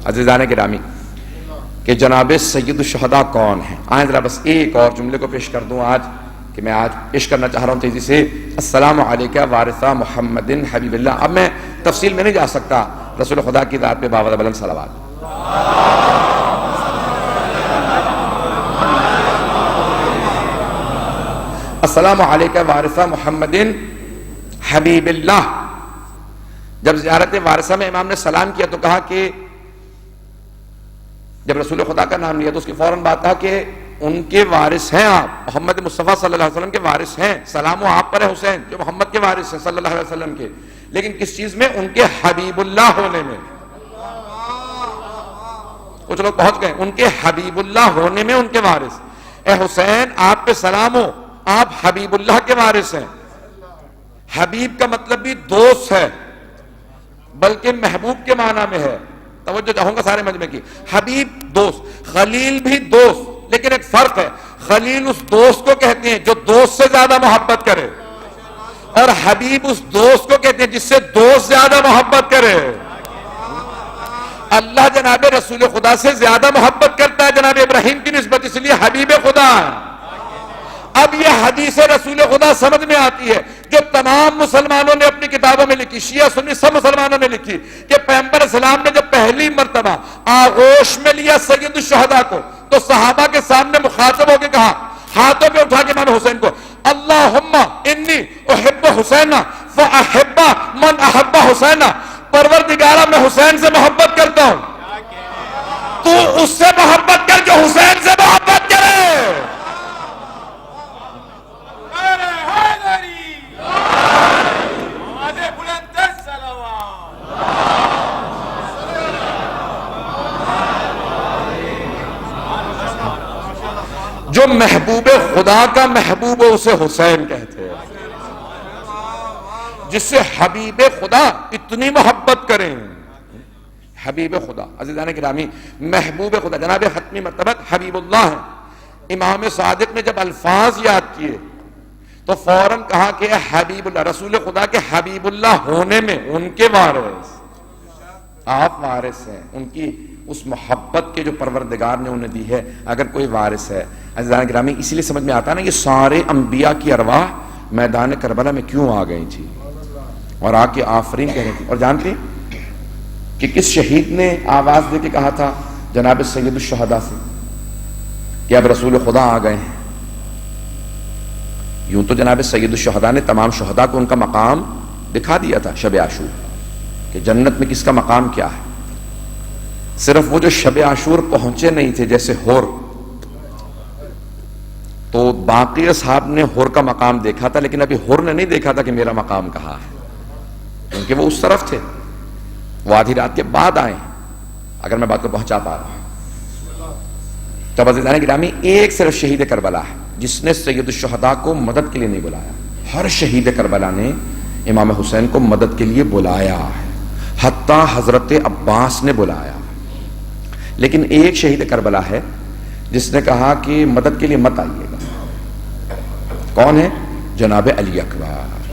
عزیزان گرامی کہ جناب سید الشہداء کون ہیں. آئیں ذرا بس ایک اور جملے کو پیش کر دوں آج کہ میں آج پیش کرنا چاہ رہا ہوں تیزی سے. السلام علیکہ وارثہ محمد حبیب اللہ. اب میں تفصیل میں نہیں جا سکتا, رسول خدا کی ذات پہ باوجہ بلند صلوات. السلام علیکہ وارثہ محمد حبیب اللہ. جب زیارت وارثہ میں امام نے سلام کیا تو کہا کہ جب رسول خدا کا نام لیا تو اس کی فوراً بات تھا کہ ان کے وارث ہیں آپ, محمد مصطفیٰ صلی اللہ علیہ وسلم کے وارث ہیں. سلام و آپ پر ہے حسین جو محمد کے وارث ہیں صلی اللہ علیہ وسلم کے, لیکن کس چیز میں؟ ان کے حبیب اللہ ہونے میں. کچھ لوگ پہنچ گئے, ان کے حبیب اللہ ہونے میں ان کے وارث. اے حسین آپ پہ سلام ہو, آپ حبیب اللہ کے وارث ہیں. حبیب کا مطلب بھی دوست ہے, بلکہ محبوب کے معنی میں ہے. توجہ چاہوں گا سارے مجمع کی. حبیب دوست, خلیل بھی دوست, لیکن ایک فرق ہے. خلیل اس دوست کو کہتے ہیں جو دوست سے زیادہ محبت کرے, اور حبیب اس دوست کو کہتے ہیں جس سے دوست زیادہ محبت کرے. اللہ جناب رسول خدا سے زیادہ محبت کرتا ہے جناب ابراہیم کی نسبت, اس لیے حبیب خدا ہے. اب یہ حدیث رسول خدا سمجھ میں آتی ہے جو تمام مسلمانوں نے اپنی کتابوں میں لکھی, شیعہ سنی سب مسلمانوں نے لکھی, کہ پیغمبر اسلام نے جب پہلی مرتبہ آغوش میں لیا سید الشہداء کو تو صحابہ کے سامنے مخاطب ہو کے کہا, ہاتھوں پہ اٹھا کے امام حسین کو, اللہم انی احب حسین فاحب من احب حسین. پروردگارہ میں حسین سے محبت کرتا ہوں, تو اس سے محبت کر جو حسین سے محبت کرے. جو محبوب خدا کا محبوب ہو اسے حسین کہتے ہیں, جس سے حبیب خدا اتنی محبت کریں. حبیب خدا عزیزان گرامی, محبوب خدا جناب ختمی مرتبہ حبیب اللہ ہیں. امام صادق نے جب الفاظ یاد کیے تو فوراً کہا کہ حبیب اللہ, رسول خدا کے حبیب اللہ ہونے میں ان کے وارث, آپ وارث ہیں ان کی اس محبت کے جو پروردگار نے انہیں دی ہے. اگر کوئی وارث ہے عزیزان گرامی, اسی لیے سمجھ میں آتا ہے نا یہ سارے انبیاء کی ارواح میدان کربلا میں کیوں آ گئی تھی اور آ کے آفرین کہہ رہی تھی. اور جانتے کہ کس شہید نے آواز دے کے کہا تھا جناب سید الشہداء سے کہ اب رسول خدا آ گئے ہیں؟ یوں تو جناب سید الشہداء نے تمام شہداء کو ان کا مقام دکھا دیا تھا شب عاشور, کہ جنت میں کس کا مقام کیا ہے. صرف وہ جو شب عاشور پہنچے نہیں تھے جیسے ہور, تو باقی اصحاب نے ہور کا مقام دیکھا تھا, لیکن ابھی ہور نے نہیں دیکھا تھا کہ میرا مقام کہاں ہے, کیونکہ وہ اس طرف تھے, وہ آدھی رات کے بعد آئے. اگر میں بات کو پہنچا پا رہا ہوں تو عزیزان گرامی, ایک صرف شہید کربلا ہے جس نے سید الشہداء کو مدد کے لیے نہیں بلایا. ہر شہید کربلا نے امام حسین کو مدد کے لیے بلایا ہے, حتیٰ حضرت عباس نے بلایا. لیکن ایک شہید کربلا ہے جس نے کہا کہ مدد کے لیے مت آئیے گا. کون ہے؟ جناب علی اکبر.